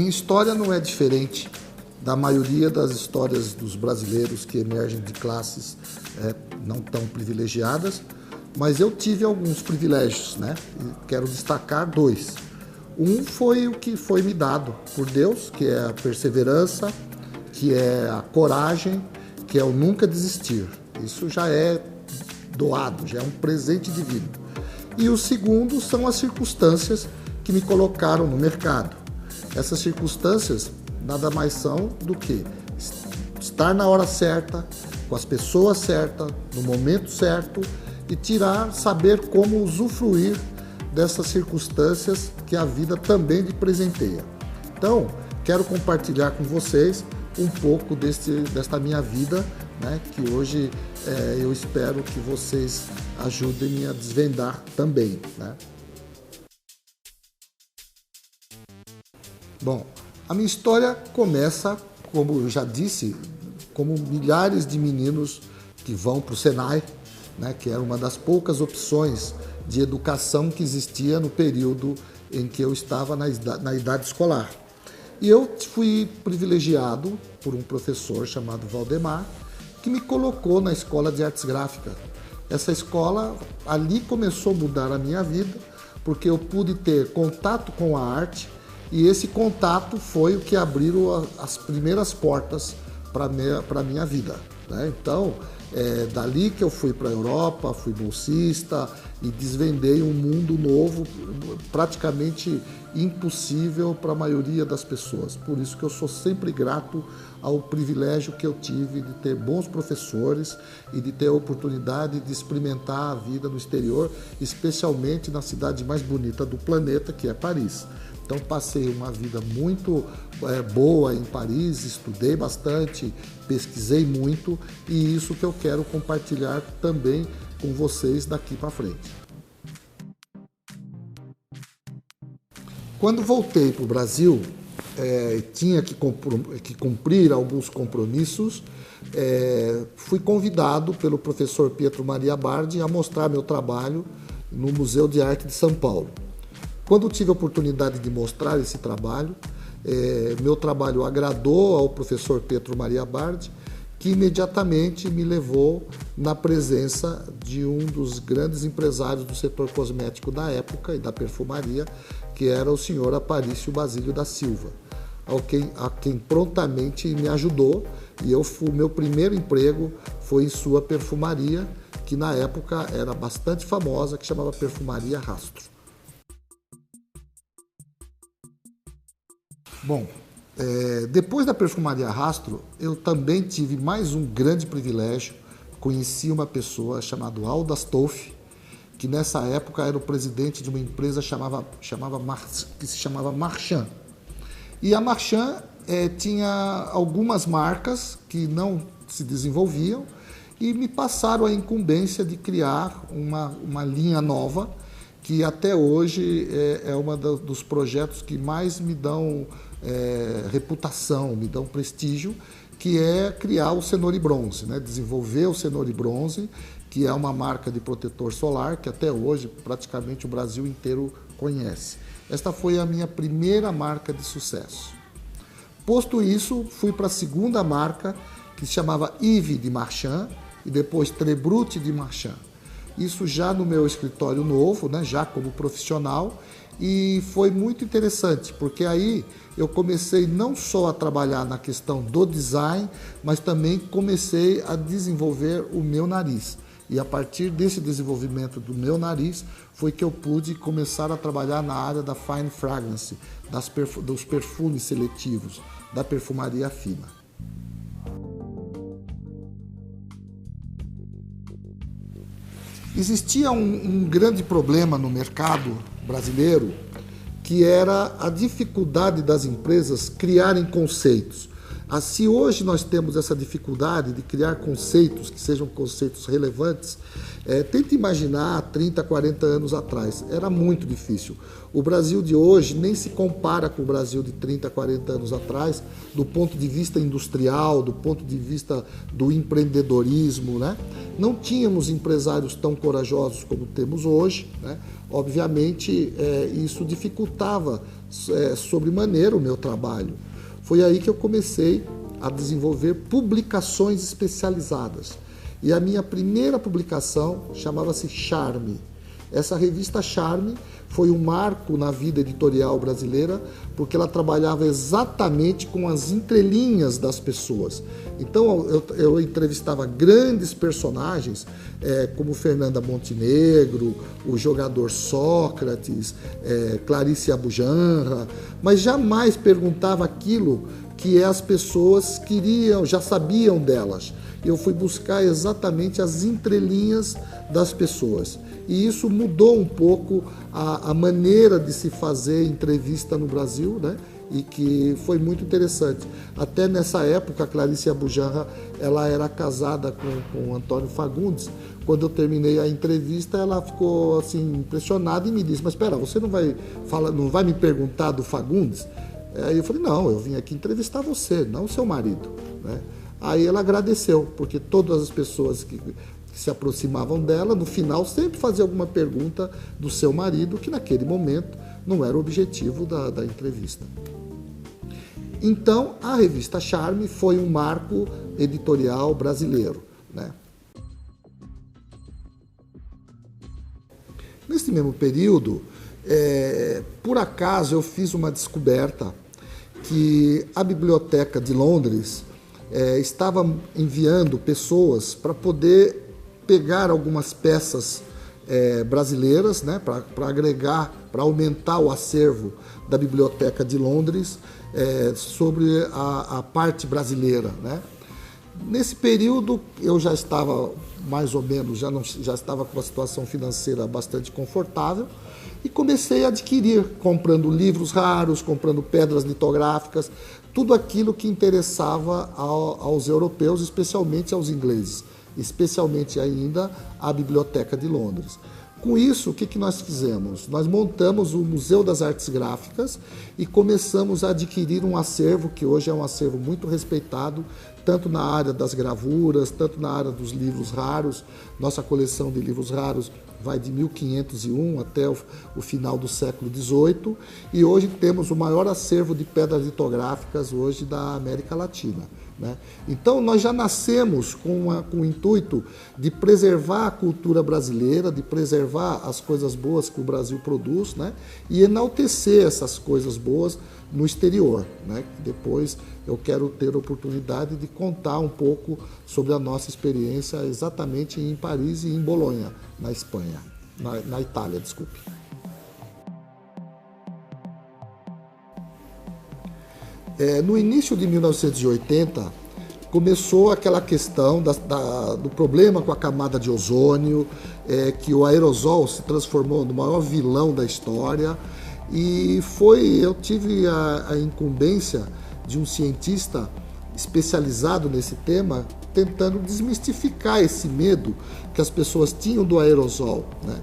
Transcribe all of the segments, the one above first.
minha história não é diferente da maioria das histórias dos brasileiros que emergem de classes não tão privilegiadas, mas eu tive alguns privilégios, né? E quero destacar dois. Um foi o que foi me dado por Deus, que é a perseverança, que é a coragem, que é o nunca desistir. Isso já é doado, já é um presente divino. E o segundo são as circunstâncias que me colocaram no mercado. Essas circunstâncias nada mais são do que estar na hora certa, com as pessoas certas, no momento certo e saber como usufruir dessas circunstâncias que a vida também lhe presenteia. Então, quero compartilhar com vocês um pouco desta minha vida, né, que hoje eu espero que vocês ajudem a desvendar também, né? Bom, a minha história começa, como eu já disse, como milhares de meninos que vão para o Senai, né, que era uma das poucas opções de educação que existia no período em que eu estava na idade escolar. E eu fui privilegiado por um professor chamado Valdemar, que me colocou na Escola de Artes Gráficas. Essa escola, ali começou a mudar a minha vida, porque eu pude ter contato com a arte, e esse contato foi o que abriu as primeiras portas para a minha vida, né? Então, dali que eu fui para a Europa, fui bolsista e desvendei um mundo novo, praticamente impossível para a maioria das pessoas. Por isso que eu sou sempre grato ao privilégio que eu tive de ter bons professores e de ter a oportunidade de experimentar a vida no exterior, especialmente na cidade mais bonita do planeta, que é Paris. Então passei uma vida muito boa em Paris, estudei bastante, pesquisei muito e isso que eu quero compartilhar também com vocês daqui para frente. Quando voltei para o Brasil, tinha que cumprir alguns compromissos, fui convidado pelo professor Pietro Maria Bardi a mostrar meu trabalho no Museu de Arte de São Paulo. Quando tive a oportunidade de mostrar esse trabalho, meu trabalho agradou ao professor Pietro Maria Bardi, que imediatamente me levou na presença de um dos grandes empresários do setor cosmético da época e da perfumaria, que era o senhor Aparício Basílio da Silva, a quem prontamente me ajudou, e o meu primeiro emprego foi em sua perfumaria, que na época era bastante famosa, que chamava Perfumaria Rastro. Bom, depois da Perfumaria Rastro, eu também tive mais um grande privilégio. Conheci uma pessoa chamada Aldo Astolfi, que nessa época era o presidente de uma empresa que se chamava Marchand. E a Marchand tinha algumas marcas que não se desenvolviam e me passaram a incumbência de criar uma linha nova, que até hoje é um dos projetos que mais me dão reputação, me dão prestígio, que é criar o Cenoura Bronze, né? Desenvolver o Cenoura Bronze, que é uma marca de protetor solar que até hoje praticamente o Brasil inteiro conhece. Esta foi a minha primeira marca de sucesso. Posto isso, fui para a segunda marca, que se chamava Yves de Marchand e depois Trebrut de Marchand. Isso já no meu escritório novo, né, já como profissional, e foi muito interessante, porque aí eu comecei não só a trabalhar na questão do design, mas também comecei a desenvolver o meu nariz. E a partir desse desenvolvimento do meu nariz, foi que eu pude começar a trabalhar na área da fine fragrance, dos perfumes seletivos, da perfumaria fina. Existia um grande problema no mercado brasileiro, que era a dificuldade das empresas criarem conceitos. Se hoje nós temos essa dificuldade de criar conceitos que sejam conceitos relevantes, tente imaginar 30, 40 anos atrás. Era muito difícil. O Brasil de hoje nem se compara com o Brasil de 30, 40 anos atrás, do ponto de vista industrial, do ponto de vista do empreendedorismo, né? Não tínhamos empresários tão corajosos como temos hoje, né? Obviamente, isso dificultava sobremaneira o meu trabalho. Foi aí que eu comecei a desenvolver publicações especializadas. E a minha primeira publicação chamava-se Charme. Essa revista Charme foi um marco na vida editorial brasileira, porque ela trabalhava exatamente com as entrelinhas das pessoas. Então eu entrevistava grandes personagens, como Fernanda Montenegro, o jogador Sócrates, Clarice Abujamra, mas jamais perguntava aquilo que as pessoas queriam, já sabiam delas. Eu fui buscar exatamente as entrelinhas das pessoas. E isso mudou um pouco a maneira de se fazer entrevista no Brasil, né? E que foi muito interessante. Até nessa época, a Clarice Abujamra, ela era casada com o Antônio Fagundes. Quando eu terminei a entrevista, ela ficou assim impressionada e me disse: mas espera, você não vai me perguntar do Fagundes? Aí eu falei: não, eu vim aqui entrevistar você, não o seu marido, né? Aí ela agradeceu, porque todas as pessoas que se aproximavam dela, no final sempre fazia alguma pergunta do seu marido, que naquele momento não era o objetivo da entrevista. Então, a revista Charme foi um marco editorial brasileiro, né? Nesse mesmo período, por acaso eu fiz uma descoberta que a Biblioteca de Londres estava enviando pessoas para poder pegar algumas peças brasileiras, né, para agregar, para aumentar o acervo da Biblioteca de Londres sobre a parte brasileira, né? Nesse período eu já estava mais ou menos, já estava com uma situação financeira bastante confortável e comecei a adquirir, comprando livros raros, comprando pedras litográficas, tudo aquilo que interessava aos europeus, especialmente aos ingleses, especialmente ainda a Biblioteca de Londres. Com isso, o que nós fizemos? Nós montamos o Museu das Artes Gráficas e começamos a adquirir um acervo, que hoje é um acervo muito respeitado, tanto na área das gravuras, tanto na área dos livros raros. Nossa coleção de livros raros vai de 1501 até o final do século XVIII, e hoje temos o maior acervo de pedras litográficas hoje da América Latina, né? Então nós já nascemos com o intuito de preservar a cultura brasileira, de preservar as coisas boas que o Brasil produz, né? E enaltecer essas coisas boas no exterior, né? Depois eu quero ter a oportunidade de contar um pouco sobre a nossa experiência exatamente em Paris e em Bolonha, na Espanha, na Itália, desculpe. No início de 1980, começou aquela questão do problema com a camada de ozônio, que o aerosol se transformou no maior vilão da história, e eu tive a incumbência de um cientista especializado nesse tema, tentando desmistificar esse medo que as pessoas tinham do aerosol, né?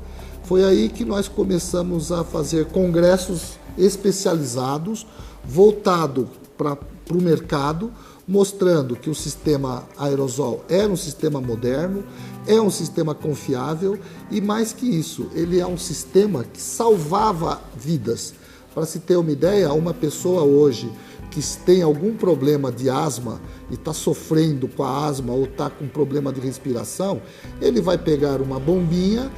Foi aí que nós começamos a fazer congressos especializados, voltados para o mercado, mostrando que o sistema aerosol era um sistema moderno, é um sistema confiável e, mais que isso, ele é um sistema que salvava vidas. Para se ter uma ideia, uma pessoa hoje que tem algum problema de asma e está sofrendo com a asma ou está com problema de respiração, ele vai pegar uma bombinha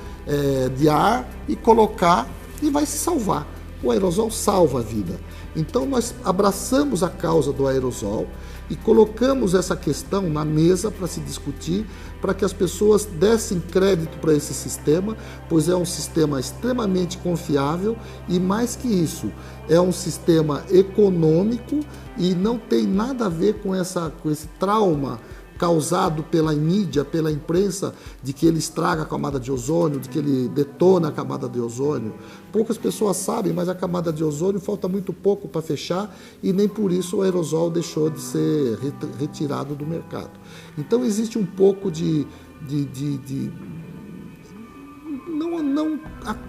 de ar e colocar e vai se salvar. O aerosol salva a vida. Então nós abraçamos a causa do aerosol e colocamos essa questão na mesa para se discutir, para que as pessoas dessem crédito para esse sistema, pois é um sistema extremamente confiável e, mais que isso, é um sistema econômico e não tem nada a ver com esse trauma causado pela mídia, pela imprensa, de que ele estraga a camada de ozônio, de que ele detona a camada de ozônio. Poucas pessoas sabem, mas a camada de ozônio falta muito pouco para fechar e nem por isso o aerosol deixou de ser retirado do mercado. Então existe um pouco de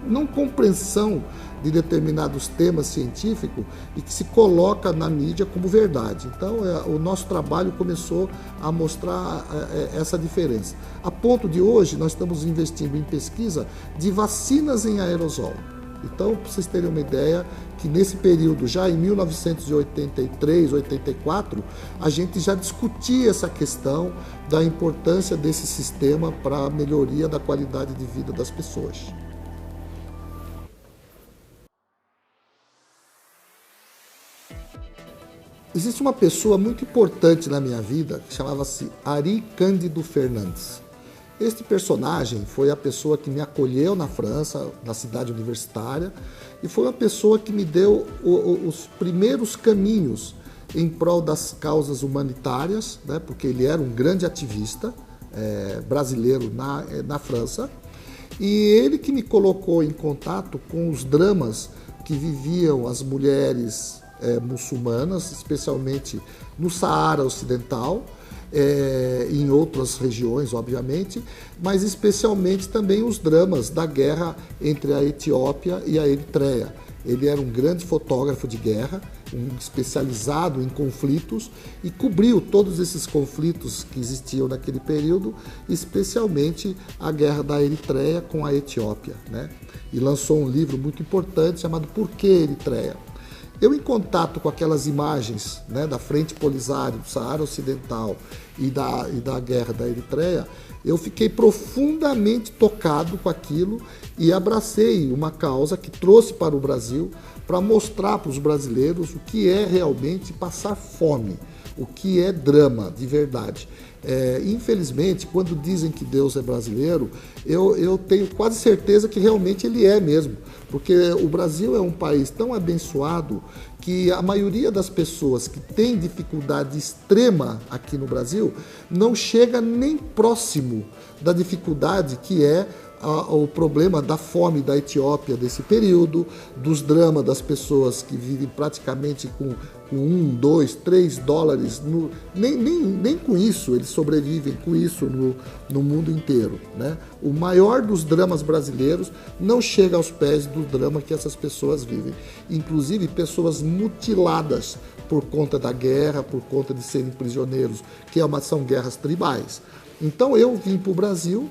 não compreensão de determinados temas científicos e que se coloca na mídia como verdade. Então, o nosso trabalho começou a mostrar essa diferença. A ponto de hoje, nós estamos investindo em pesquisa de vacinas em aerosol. Então, para vocês terem uma ideia, que nesse período, já em 1983, 84, a gente já discutia essa questão da importância desse sistema para a melhoria da qualidade de vida das pessoas. Existe uma pessoa muito importante na minha vida que chamava-se Ari Cândido Fernandes. Este personagem foi a pessoa que me acolheu na França, na cidade universitária, e foi uma pessoa que me deu os primeiros caminhos em prol das causas humanitárias, né, porque ele era um grande ativista brasileiro na França, e ele que me colocou em contato com os dramas que viviam as mulheres muçulmanas, especialmente no Saara Ocidental, em outras regiões, obviamente, mas especialmente também os dramas da guerra entre a Etiópia e a Eritreia. Ele era um grande fotógrafo de guerra, especializado em conflitos, e cobriu todos esses conflitos que existiam naquele período, especialmente a guerra da Eritreia com a Etiópia, né? E lançou um livro muito importante chamado Por que Eritreia? Eu, em contato com aquelas imagens, né, da Frente Polisário, do Saara Ocidental e da guerra da Eritreia, eu fiquei profundamente tocado com aquilo e abracei uma causa que trouxe para o Brasil para mostrar para os brasileiros o que é realmente passar fome, o que é drama de verdade. Infelizmente, quando dizem que Deus é brasileiro, eu tenho quase certeza que realmente ele é mesmo, porque o Brasil é um país tão abençoado que a maioria das pessoas que tem dificuldade extrema aqui no Brasil não chega nem próximo da dificuldade que é o problema da fome da Etiópia desse período, dos dramas das pessoas que vivem praticamente com 1, 2, 3 dólares, nem com isso eles sobrevivem com isso no mundo inteiro, né? O maior dos dramas brasileiros não chega aos pés do drama que essas pessoas vivem, inclusive pessoas mutiladas por conta da guerra, por conta de serem prisioneiros, que são guerras tribais. Então eu vim para o Brasil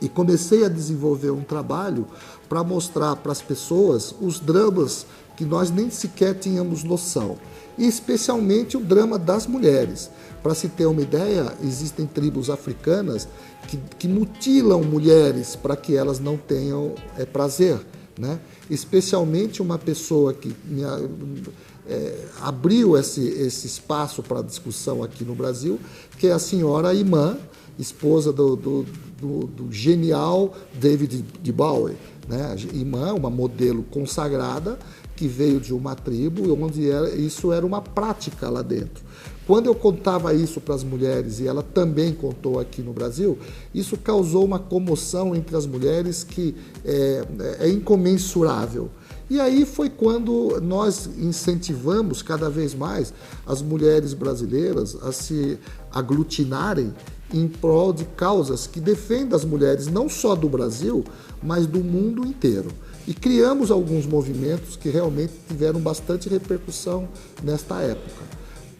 e comecei a desenvolver um trabalho para mostrar para as pessoas os dramas que nós nem sequer tínhamos noção, e especialmente o drama das mulheres. Para se ter uma ideia, existem tribos africanas que mutilam mulheres para que elas não tenham prazer, né? Especialmente uma pessoa que abriu esse espaço para discussão aqui no Brasil, que é a senhora Imã, esposa do genial David Bowie, né? Imã, uma modelo consagrada que veio de uma tribo onde isso era uma prática lá dentro. Quando eu contava isso para as mulheres, e ela também contou aqui no Brasil, isso causou uma comoção entre as mulheres que é incomensurável. E aí foi quando nós incentivamos cada vez mais as mulheres brasileiras a se aglutinarem em prol de causas que defendem as mulheres não só do Brasil, mas do mundo inteiro. E criamos alguns movimentos que realmente tiveram bastante repercussão nesta época.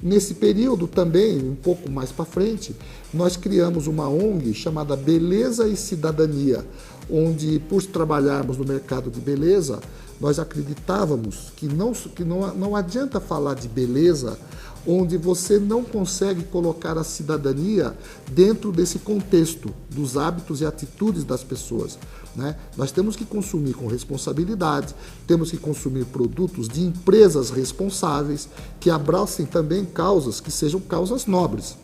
Nesse período também, um pouco mais para frente, nós criamos uma ONG chamada Beleza e Cidadania, onde, por trabalharmos no mercado de beleza, nós acreditávamos que não adianta falar de beleza onde você não consegue colocar a cidadania dentro desse contexto dos hábitos e atitudes das pessoas, né? Nós temos que consumir com responsabilidade, temos que consumir produtos de empresas responsáveis que abracem também causas que sejam causas nobres.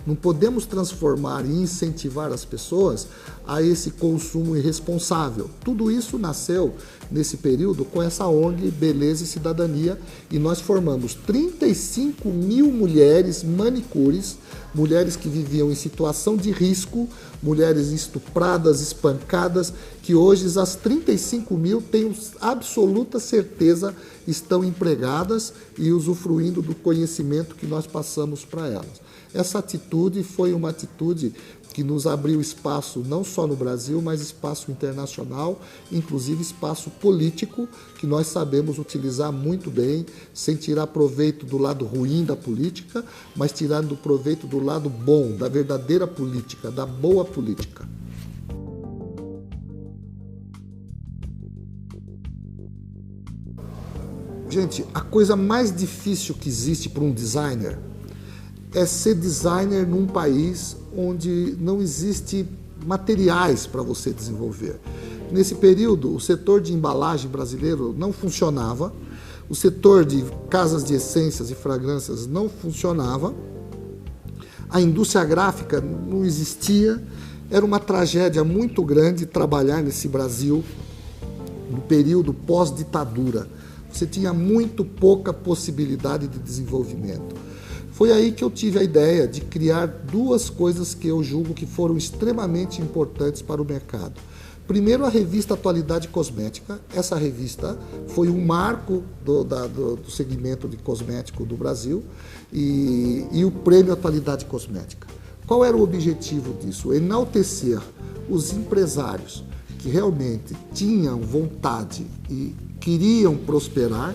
Não podemos transformar e incentivar as pessoas a esse consumo irresponsável. Tudo isso nasceu nesse período com essa ONG Beleza e Cidadania, e nós formamos 35 mil mulheres manicures, mulheres que viviam em situação de risco, mulheres estupradas, espancadas, que hoje as 35 mil, tenho absoluta certeza, estão empregadas e usufruindo do conhecimento que nós passamos para elas. Essa atitude foi uma atitude que nos abriu espaço não só no Brasil, mas espaço internacional, inclusive espaço político, que nós sabemos utilizar muito bem, sem tirar proveito do lado ruim da política, mas tirando proveito do lado bom, da verdadeira política, da boa política. Gente, a coisa mais difícil que existe para um designer é ser designer num país onde não existe materiais para você desenvolver. Nesse período, o setor de embalagem brasileiro não funcionava, o setor de casas de essências e fragrâncias não funcionava, a indústria gráfica não existia, era uma tragédia muito grande trabalhar nesse Brasil no período pós-ditadura. Você tinha muito pouca possibilidade de desenvolvimento. Foi aí que eu tive a ideia de criar duas coisas que eu julgo que foram extremamente importantes para o mercado. Primeiro, a revista Atualidade Cosmética. Essa revista foi um marco do segmento de cosmético do Brasil e o prêmio Atualidade Cosmética. Qual era o objetivo disso? Enaltecer os empresários que realmente tinham vontade e queriam prosperar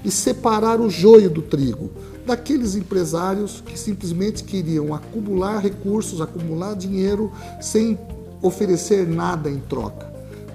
e separar o joio do trigo daqueles empresários que simplesmente queriam acumular recursos, acumular dinheiro sem oferecer nada em troca.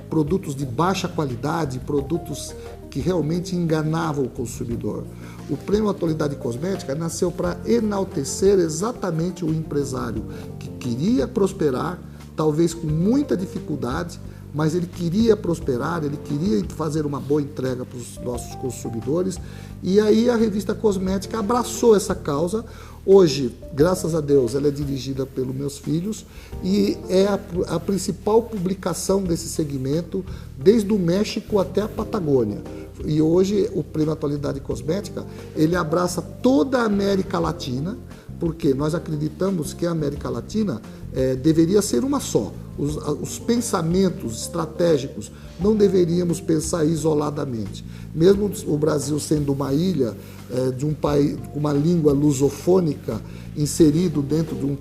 Produtos de baixa qualidade, produtos que realmente enganavam o consumidor. O Prêmio Atualidade Cosmética nasceu para enaltecer exatamente o empresário que queria prosperar, talvez com muita dificuldade, mas ele queria prosperar, ele queria fazer uma boa entrega para os nossos consumidores, e aí a revista Cosmética abraçou essa causa. Hoje, graças a Deus, ela é dirigida pelos meus filhos e é a principal publicação desse segmento, desde o México até a Patagônia. E hoje o Prêmio Atualidade Cosmética, ele abraça toda a América Latina, porque nós acreditamos que a América Latina deveria ser uma só. Os pensamentos estratégicos não deveríamos pensar isoladamente. Mesmo o Brasil sendo uma ilha de um país com uma língua lusofônica inserido dentro de um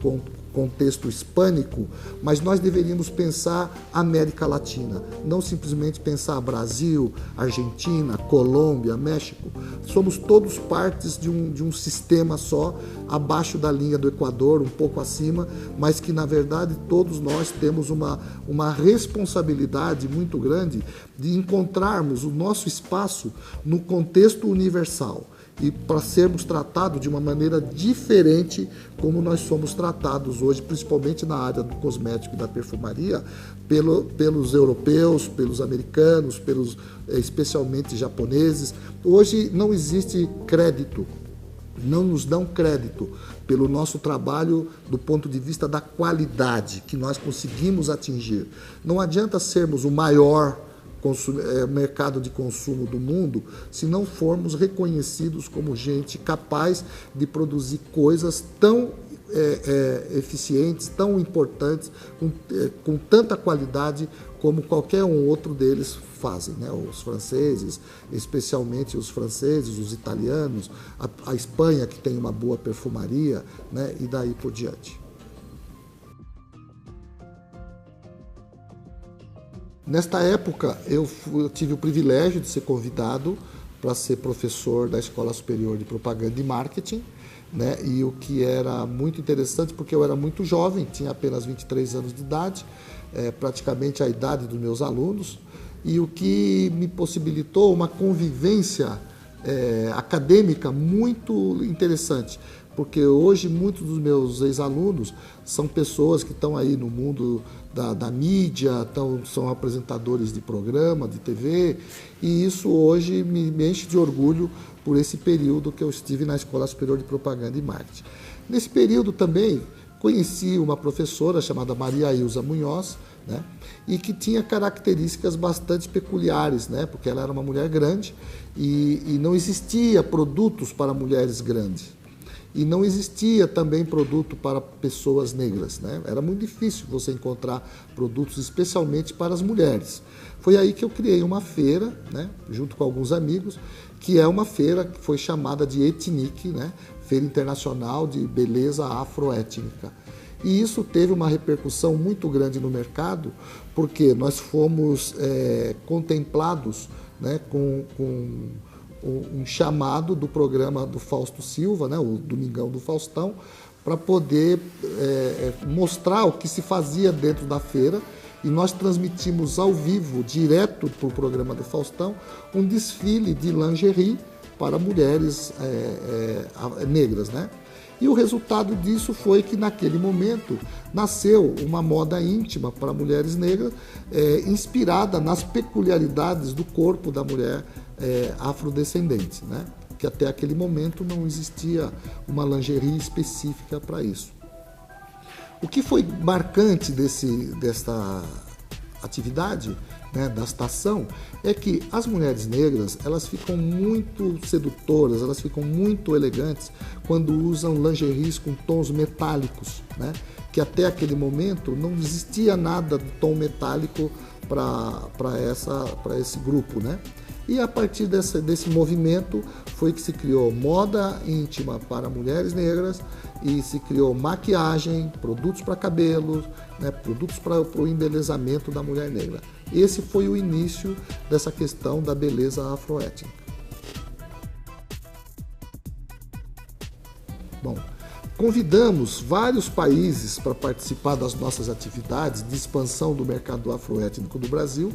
contexto hispânico, mas nós deveríamos pensar América Latina, não simplesmente pensar Brasil, Argentina, Colômbia, México. Somos todos partes de um sistema só, abaixo da linha do Equador, um pouco acima, mas que na verdade todos nós temos uma responsabilidade muito grande de encontrarmos o nosso espaço no contexto universal. E para sermos tratados de uma maneira diferente como nós somos tratados hoje, principalmente na área do cosmético e da perfumaria, pelos europeus, pelos americanos, especialmente japoneses. Hoje não existe crédito, não nos dão crédito pelo nosso trabalho do ponto de vista da qualidade que nós conseguimos atingir. Não adianta sermos o maior mercado de consumo do mundo se não formos reconhecidos como gente capaz de produzir coisas tão eficientes, tão importantes, com tanta qualidade como qualquer um outro deles fazem, né? Os franceses, especialmente os franceses, os italianos, a Espanha, que tem uma boa perfumaria, né? E daí por diante. Nesta época, eu tive o privilégio de ser convidado para ser professor da Escola Superior de Propaganda e Marketing, né? E o que era muito interessante, porque eu era muito jovem, tinha apenas 23 anos de idade, praticamente a idade dos meus alunos, e o que me possibilitou uma convivência acadêmica muito interessante, porque hoje muitos dos meus ex-alunos são pessoas que estão aí no mundo da mídia, são apresentadores de programa, de TV, e isso hoje me enche de orgulho por esse período que eu estive na Escola Superior de Propaganda e Marketing. Nesse período também conheci uma professora chamada Maria Ilza Munhoz, né? E que tinha características bastante peculiares, né? Porque ela era uma mulher grande e não existia produtos para mulheres grandes. E não existia também produto para pessoas negras, né? Era muito difícil você encontrar produtos especialmente para as mulheres. Foi aí que eu criei uma feira, né? Junto com alguns amigos, que é uma feira que foi chamada de Etnic, né? Feira Internacional de Beleza Afroétnica. E isso teve uma repercussão muito grande no mercado, porque nós fomos contemplados, né, com um chamado do programa do Fausto Silva, né, o Domingão do Faustão, para poder mostrar o que se fazia dentro da feira. E nós transmitimos ao vivo, direto para o programa do Faustão, um desfile de lingerie para mulheres negras, né? E o resultado disso foi que, naquele momento, nasceu uma moda íntima para mulheres negras, inspirada nas peculiaridades do corpo da mulher afrodescendente, né? Que até aquele momento não existia uma lingerie específica para isso. O que foi marcante desta atividade, né, desta ação, é que as mulheres negras, elas ficam muito sedutoras, elas ficam muito elegantes quando usam lingeries com tons metálicos, né, que até aquele momento não existia nada de tom metálico para esse grupo, né? E a partir desse movimento foi que se criou moda íntima para mulheres negras e se criou maquiagem, produtos para cabelo, né, produtos para o embelezamento da mulher negra. Esse foi o início dessa questão da beleza afroétnica. Bom, convidamos vários países para participar das nossas atividades de expansão do mercado afroétnico do Brasil.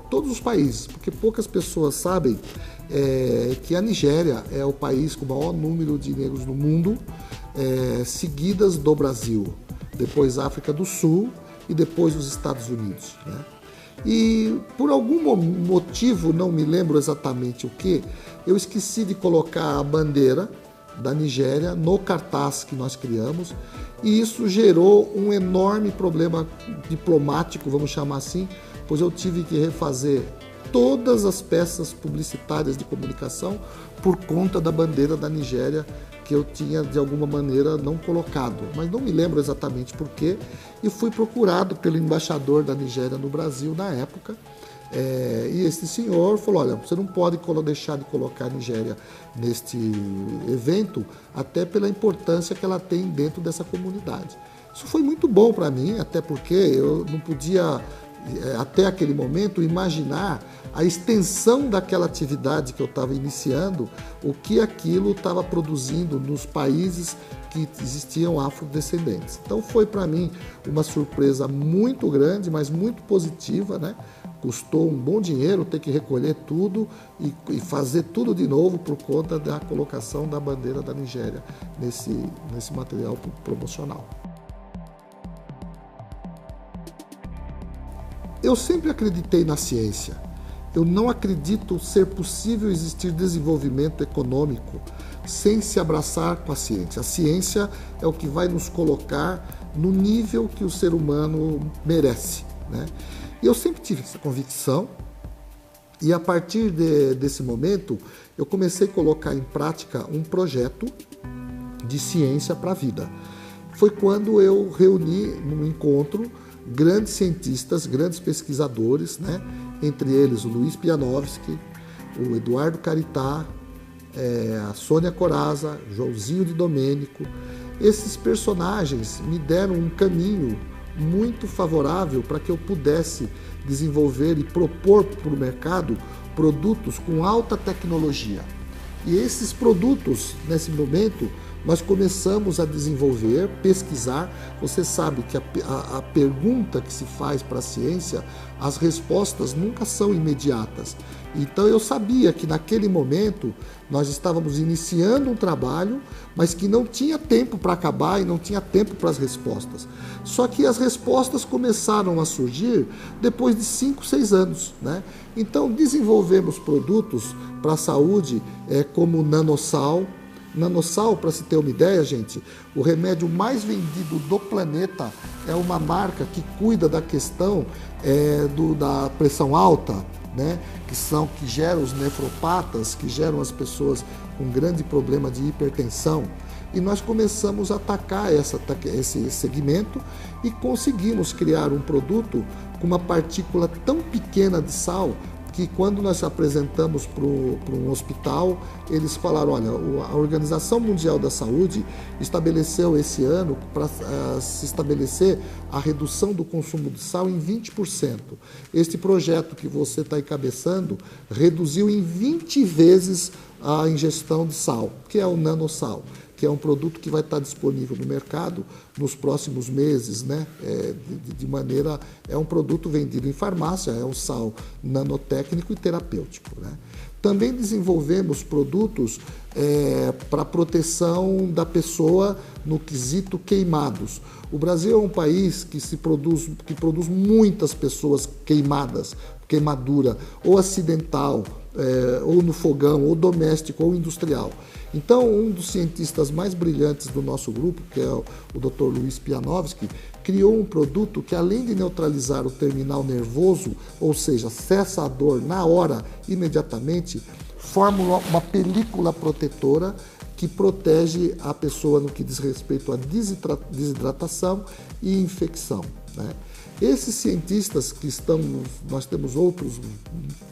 Todos os países, porque poucas pessoas sabem que a Nigéria é o país com o maior número de negros no mundo, seguidas do Brasil, depois África do Sul e depois os Estados Unidos, né? E por algum motivo, não me lembro exatamente o que, eu esqueci de colocar a bandeira da Nigéria no cartaz que nós criamos, e isso gerou um enorme problema diplomático, vamos chamar assim, pois eu tive que refazer todas as peças publicitárias de comunicação por conta da bandeira da Nigéria que eu tinha, de alguma maneira, não colocado. Mas não me lembro exatamente por quê, e fui procurado pelo embaixador da Nigéria no Brasil na época, e esse senhor falou: olha, você não pode deixar de colocar a Nigéria neste evento, até pela importância que ela tem dentro dessa comunidade. Isso foi muito bom para mim, até porque eu não podia, até aquele momento, imaginar a extensão daquela atividade que eu estava iniciando, o que aquilo estava produzindo nos países que existiam afrodescendentes. Então foi para mim uma surpresa muito grande, mas muito positiva, né? Custou um bom dinheiro ter que recolher tudo e fazer tudo de novo por conta da colocação da bandeira da Nigéria nesse material promocional. Eu sempre acreditei na ciência. Eu não acredito ser possível existir desenvolvimento econômico sem se abraçar com a ciência. A ciência é o que vai nos colocar no nível que o ser humano merece, né? E eu sempre tive essa convicção, e a partir desse momento eu comecei a colocar em prática um projeto de ciência para a vida. Foi quando eu reuni num encontro grandes cientistas, grandes pesquisadores, né? Entre eles o Luiz Pianovski, o Eduardo Caritá, a Sônia Corazza, Joãozinho de Domênico. Esses personagens me deram um caminho muito favorável para que eu pudesse desenvolver e propor para o mercado produtos com alta tecnologia. E esses produtos, nesse momento, nós começamos a desenvolver, pesquisar. Você sabe que a pergunta que se faz para a ciência, as respostas nunca são imediatas. Então eu sabia que naquele momento nós estávamos iniciando um trabalho, mas que não tinha tempo para acabar e não tinha tempo para as respostas. Só que as respostas começaram a surgir depois de 5, 6 anos, né? Então desenvolvemos produtos para a saúde como o Nanosal, Nanosal, para se ter uma ideia, gente, o remédio mais vendido do planeta é uma marca que cuida da questão da pressão alta, né? que geram os nefropatas, que geram as pessoas com grande problema de hipertensão. E nós começamos a atacar esse segmento e conseguimos criar um produto com uma partícula tão pequena de sal que quando nós apresentamos para um hospital, eles falaram, olha, a Organização Mundial da Saúde estabeleceu esse ano para se estabelecer a redução do consumo de sal em 20%. Este projeto que você está encabeçando reduziu em 20 vezes a ingestão de sal, que é o nanosal, que é um produto que vai estar disponível no mercado nos próximos meses, né? É um produto vendido em farmácia, é um sal nanotécnico e terapêutico, né? Também desenvolvemos produtos para proteção da pessoa no quesito queimados. O Brasil é um país que produz muitas pessoas queimadas, queimadura, ou acidental, ou no fogão, ou doméstico, ou industrial. Então, um dos cientistas mais brilhantes do nosso grupo, que é o Dr. Luiz Pianovski, criou um produto que, além de neutralizar o terminal nervoso, ou seja, cessa a dor na hora, imediatamente, forma uma película protetora que protege a pessoa no que diz respeito à desidratação e infecção, né? Esses cientistas nós temos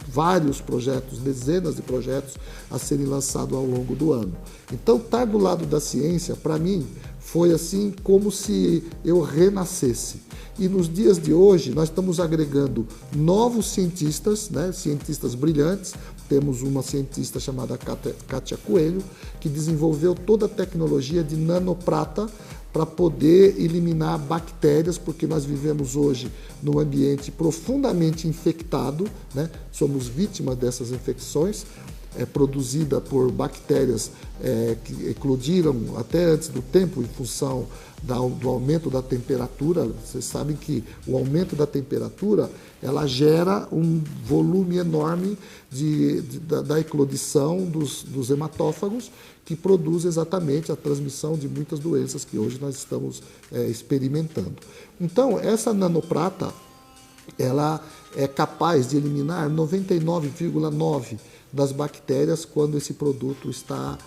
vários projetos, dezenas de projetos a serem lançados ao longo do ano. Então, estar do lado da ciência, para mim, foi assim como se eu renascesse. E nos dias de hoje, nós estamos agregando novos cientistas, né, cientistas brilhantes. Temos uma cientista chamada Kátia Coelho, que desenvolveu toda a tecnologia de nanoprata para poder eliminar bactérias, porque nós vivemos hoje num ambiente profundamente infectado, né? Somos vítimas dessas infecções, produzida por bactérias que eclodiram até antes do tempo em função do aumento da temperatura. Vocês sabem que o aumento da temperatura ela gera um volume enorme da eclodição dos hematófagos, que produz exatamente a transmissão de muitas doenças que hoje nós estamos experimentando. Então, essa nanoprata, ela é capaz de eliminar 99,9% das bactérias quando esse produto está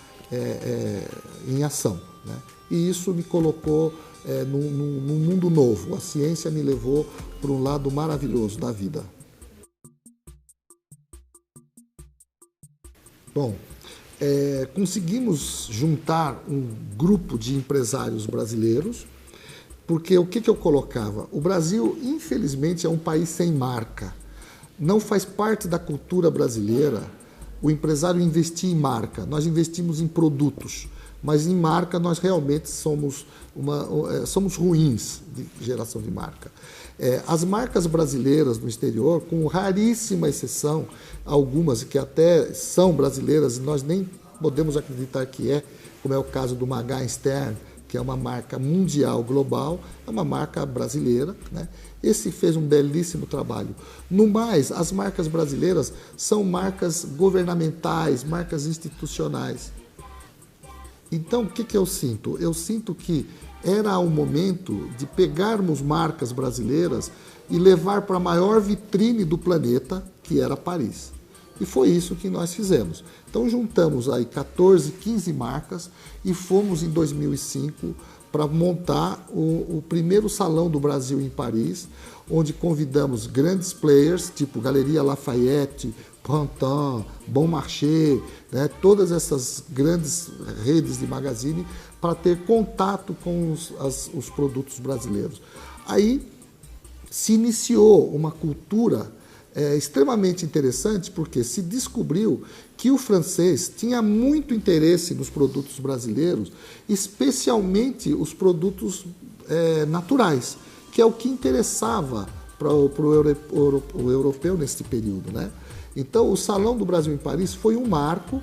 em ação, né? E isso me colocou num mundo novo. A ciência me levou para um lado maravilhoso da vida. Bom, conseguimos juntar um grupo de empresários brasileiros, porque o que eu colocava? O Brasil, infelizmente, é um país sem marca. Não faz parte da cultura brasileira o empresário investir em marca. Nós investimos em produtos, mas em marca nós realmente somos ruins de geração de marca. As marcas brasileiras no exterior, com raríssima exceção, algumas que até são brasileiras e nós nem podemos acreditar que como é o caso do Maga Stern, que é uma marca mundial, global, é uma marca brasileira, né? Esse fez um belíssimo trabalho. No mais, as marcas brasileiras são marcas governamentais, marcas institucionais. Então, o que eu sinto? Eu sinto que era o momento de pegarmos marcas brasileiras e levar para a maior vitrine do planeta, que era Paris. E foi isso que nós fizemos. Então juntamos aí 14, 15 marcas e fomos em 2005 para montar o primeiro salão do Brasil em Paris, onde convidamos grandes players, tipo Galeria Lafayette, Printemps, Bon Marché, né, todas essas grandes redes de magazine, para ter contato com os produtos brasileiros. Aí se iniciou uma cultura extremamente interessante, porque se descobriu que o francês tinha muito interesse nos produtos brasileiros, especialmente os produtos naturais, que é o que interessava para o europeu nesse período, né? Então, o Salão do Brasil em Paris foi um marco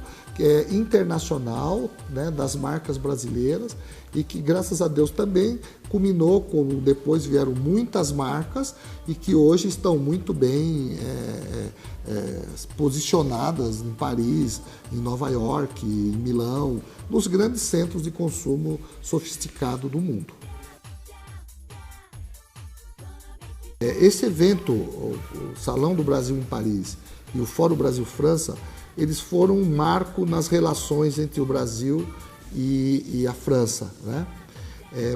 internacional, né, das marcas brasileiras, e que, graças a Deus, também culminou, como depois vieram muitas marcas e que hoje estão muito bem posicionadas em Paris, em Nova York, em Milão, nos grandes centros de consumo sofisticado do mundo. Esse evento, o Salão do Brasil em Paris e o Fórum Brasil-França, eles foram um marco nas relações entre o Brasil e a França, né?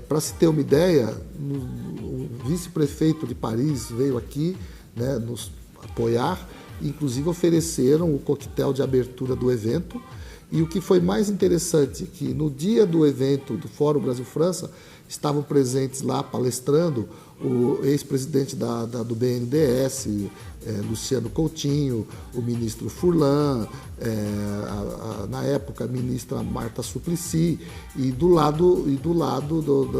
Para se ter uma ideia, o vice-prefeito de Paris veio aqui, né, nos apoiar, inclusive ofereceram o coquetel de abertura do evento. E o que foi mais interessante, que no dia do evento do Fórum Brasil-França, estavam presentes lá palestrando o ex-presidente do BNDES, Luciano Coutinho, o ministro Furlan, na época a ministra Marta Suplicy, e do lado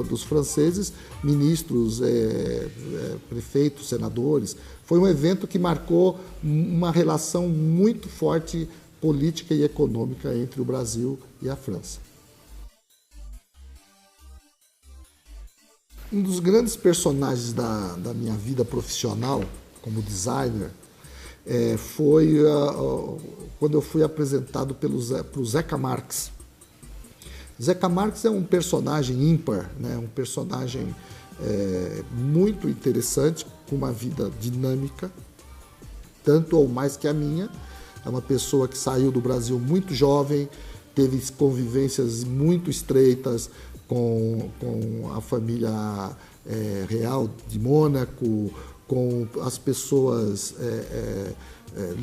dos franceses, ministros, prefeitos, senadores. Foi um evento que marcou uma relação muito forte política e econômica entre o Brasil e a França. Um dos grandes personagens da minha vida profissional como designer foi quando eu fui apresentado pelo Zeca Marques. Zeca Marques é um personagem ímpar, né? Um personagem muito interessante, com uma vida dinâmica, tanto ou mais que a minha. É uma pessoa que saiu do Brasil muito jovem, teve convivências muito estreitas com a família real de Mônaco, com as pessoas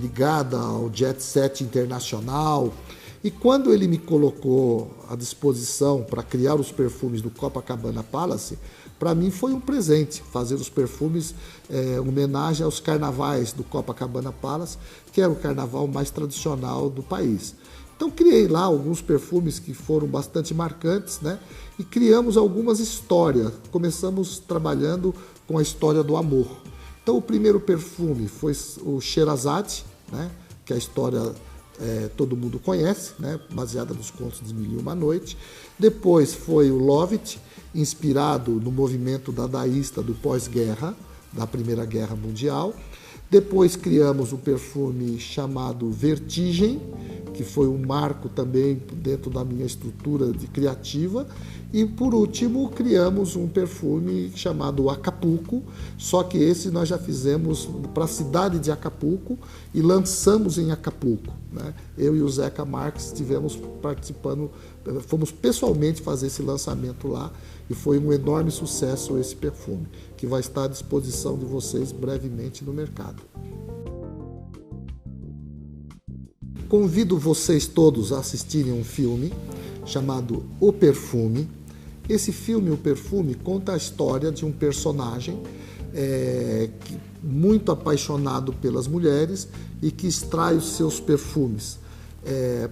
ligadas ao jet set internacional. E quando ele me colocou à disposição para criar os perfumes do Copacabana Palace, para mim foi um presente fazer os perfumes em homenagem aos carnavais do Copacabana Palace, que era o carnaval mais tradicional do país. Então criei lá alguns perfumes que foram bastante marcantes, né? E criamos algumas histórias. Começamos trabalhando com a história do amor. Então o primeiro perfume foi o Sherazade, né? Que a história todo mundo conhece, né? Baseada nos contos de Mil e Uma Noite. Depois foi o Love It, inspirado no movimento dadaísta do pós-guerra, da Primeira Guerra Mundial. Depois criamos um perfume chamado Vertigem, que foi um marco também dentro da minha estrutura criativa. E por último criamos um perfume chamado Acapulco, só que esse nós já fizemos para a cidade de Acapulco e lançamos em Acapulco, né? Eu e o Zeca Marques estivemos participando, fomos pessoalmente fazer esse lançamento lá e foi um enorme sucesso esse perfume, que vai estar à disposição de vocês brevemente no mercado. Convido vocês todos a assistirem um filme chamado O Perfume. Esse filme, O Perfume, conta a história de um personagem muito apaixonado pelas mulheres e que extrai os seus perfumes.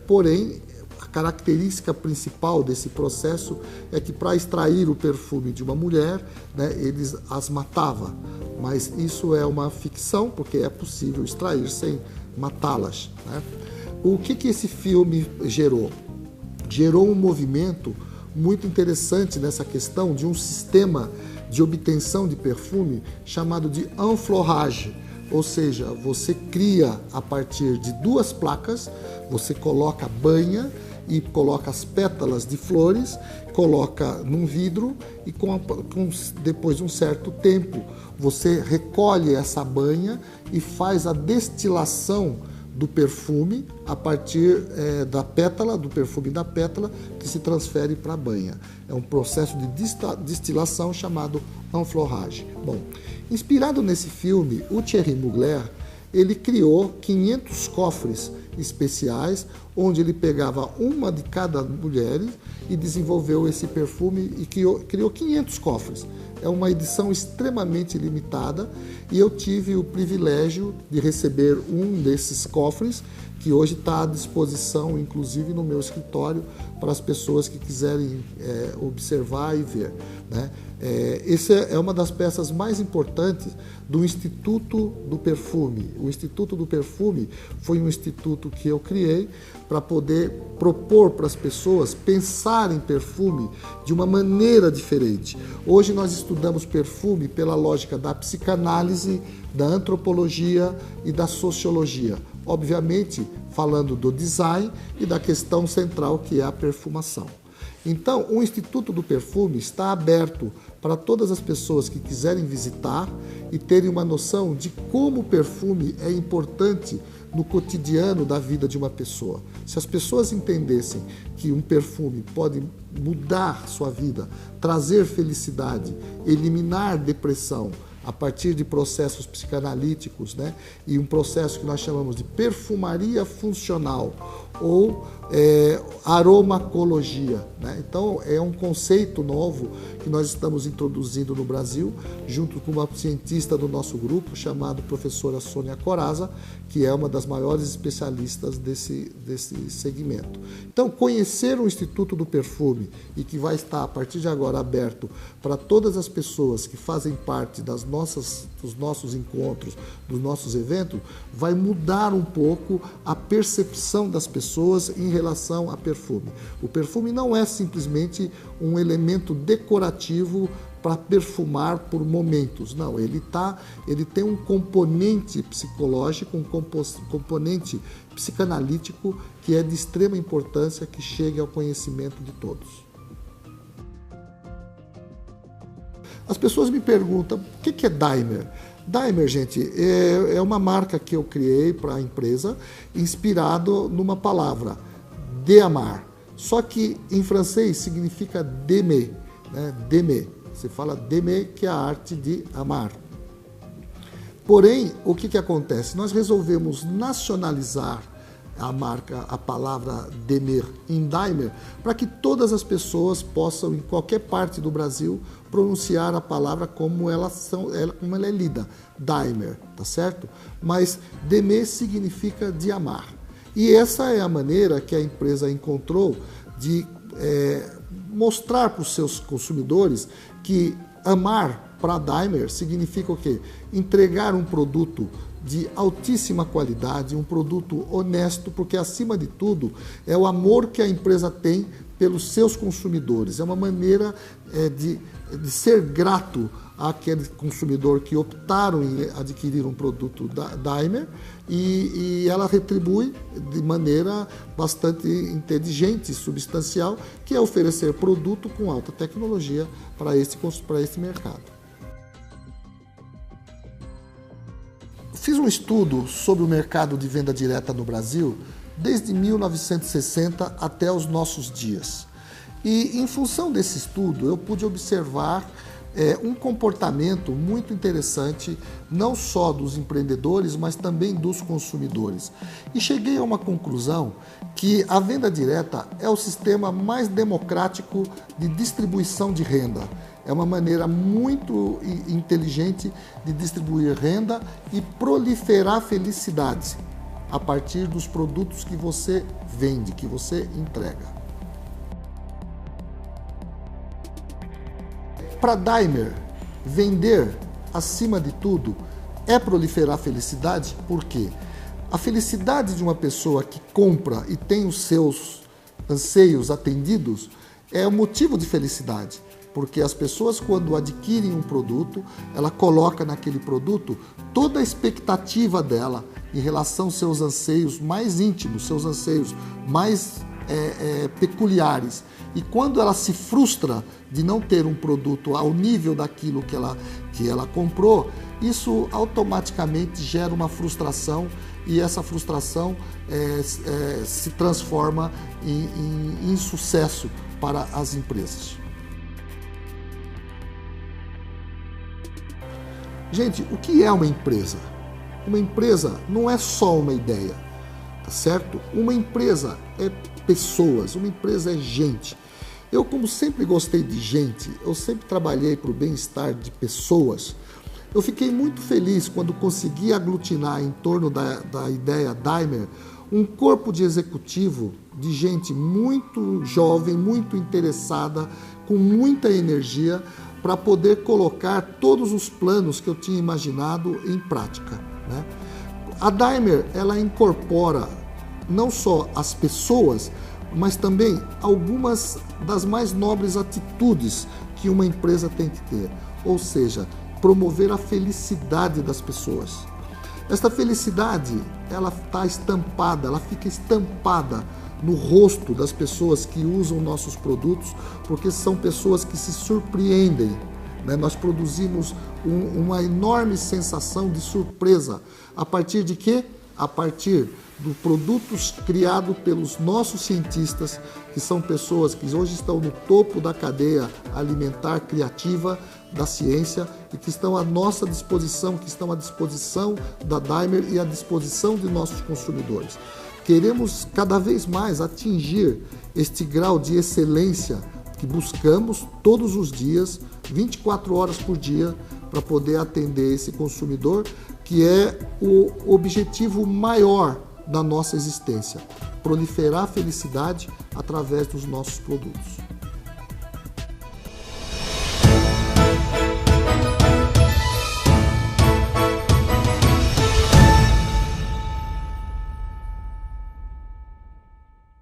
Porém, a característica principal desse processo é que para extrair o perfume de uma mulher, né, eles as matava. Mas isso é uma ficção, porque é possível extrair sem matá-las, né? O que esse filme gerou? Gerou um movimento muito interessante nessa questão de um sistema de obtenção de perfume chamado de enflorrage, ou seja, você cria a partir de duas placas, você coloca a banha e coloca as pétalas de flores, coloca num vidro e depois de um certo tempo você recolhe essa banha e faz a destilação do perfume a partir da pétala, do perfume da pétala, que se transfere para a banha. É um processo de destilação chamado enflorrage. Bom, inspirado nesse filme, o Thierry Mugler, ele criou 500 cofres especiais, onde ele pegava uma de cada mulher e desenvolveu esse perfume e criou 500 cofres. É uma edição extremamente limitada e eu tive o privilégio de receber um desses cofres que hoje está à disposição, inclusive no meu escritório, para as pessoas que quiserem observar e ver, né? Essa é uma das peças mais importantes do Instituto do Perfume. O Instituto do Perfume foi um instituto que eu criei para poder propor para as pessoas pensar em perfume de uma maneira diferente. Hoje nós estudamos perfume pela lógica da psicanálise, da antropologia e da sociologia. Obviamente, falando do design e da questão central que é a perfumação. Então, o Instituto do Perfume está aberto para todas as pessoas que quiserem visitar e terem uma noção de como o perfume é importante no cotidiano da vida de uma pessoa. Se as pessoas entendessem que um perfume pode mudar sua vida, trazer felicidade, eliminar depressão, a partir de processos psicanalíticos, né? E um processo que nós chamamos de perfumaria funcional ou aromacologia, né? Então, é um conceito novo que nós estamos introduzindo no Brasil, junto com uma cientista do nosso grupo, chamada professora Sônia Coraza, que é uma das maiores especialistas desse segmento. Então, conhecer o Instituto do Perfume, e que vai estar, a partir de agora, aberto para todas as pessoas que fazem parte dos nossos encontros, dos nossos eventos, vai mudar um pouco a percepção das pessoas em relação a perfume. O perfume não é simplesmente um elemento decorativo para perfumar por momentos. Não, ele tem um componente psicológico, um componente psicanalítico que é de extrema importância que chegue ao conhecimento de todos. As pessoas me perguntam, o que é Daimler? Daimler, gente, é uma marca que eu criei para a empresa, inspirado numa palavra, de amar. Só que em francês significa d'aimer, né? D'aimer. Você fala d'aimer, que é a arte de amar. Porém, o que acontece? Nós resolvemos nacionalizar a marca, a palavra d'aimer em Daimler, para que todas as pessoas possam, em qualquer parte do Brasil, pronunciar a palavra como ela é lida, Daimler, tá certo? Mas d'aimer significa de amar. E essa é a maneira que a empresa encontrou de mostrar para os seus consumidores que amar para a Daimler significa o quê? Entregar um produto de altíssima qualidade, um produto honesto, porque acima de tudo é o amor que a empresa tem pelos seus consumidores. É uma maneira de ser grato àquele consumidor que optaram em adquirir um produto da Daimler e ela retribui de maneira bastante inteligente e substancial, que é oferecer produto com alta tecnologia para esse mercado. Fiz um estudo sobre o mercado de venda direta no Brasil desde 1960 até os nossos dias. E em função desse estudo eu pude observar um comportamento muito interessante, não só dos empreendedores, mas também dos consumidores. E cheguei a uma conclusão que a venda direta é o sistema mais democrático de distribuição de renda. É uma maneira muito inteligente de distribuir renda e proliferar felicidade a partir dos produtos que você vende, que você entrega. Para Daimler, vender, acima de tudo, é proliferar felicidade, porque a felicidade de uma pessoa que compra e tem os seus anseios atendidos é um motivo de felicidade. Porque as pessoas, quando adquirem um produto, ela coloca naquele produto toda a expectativa dela em relação aos seus anseios mais íntimos, seus anseios mais peculiares. E quando ela se frustra de não ter um produto ao nível daquilo que ela comprou, isso automaticamente gera uma frustração e essa frustração se transforma em insucesso para as empresas. Gente, o que é uma empresa? Uma empresa não é só uma ideia, tá certo? Uma empresa é pessoas, uma empresa é gente. Eu, como sempre gostei de gente, eu sempre trabalhei para o bem-estar de pessoas, eu fiquei muito feliz quando consegui aglutinar em torno da ideia Daimler um corpo de executivo, de gente muito jovem, muito interessada, com muita energia, para poder colocar todos os planos que eu tinha imaginado em prática, né? A Daimler, ela incorpora não só as pessoas, mas também algumas das mais nobres atitudes que uma empresa tem que ter, ou seja, promover a felicidade das pessoas. Esta felicidade, ela está estampada, ela fica estampada no rosto das pessoas que usam nossos produtos, porque são pessoas que se surpreendem, né? Nós produzimos uma enorme sensação de surpresa. A partir de quê? A partir de produtos criados pelos nossos cientistas, que são pessoas que hoje estão no topo da cadeia alimentar criativa da ciência e que estão à nossa disposição, que estão à disposição da Daimler e à disposição de nossos consumidores. Queremos cada vez mais atingir este grau de excelência que buscamos todos os dias, 24 horas por dia, para poder atender esse consumidor, que é o objetivo maior da nossa existência, proliferar a felicidade através dos nossos produtos.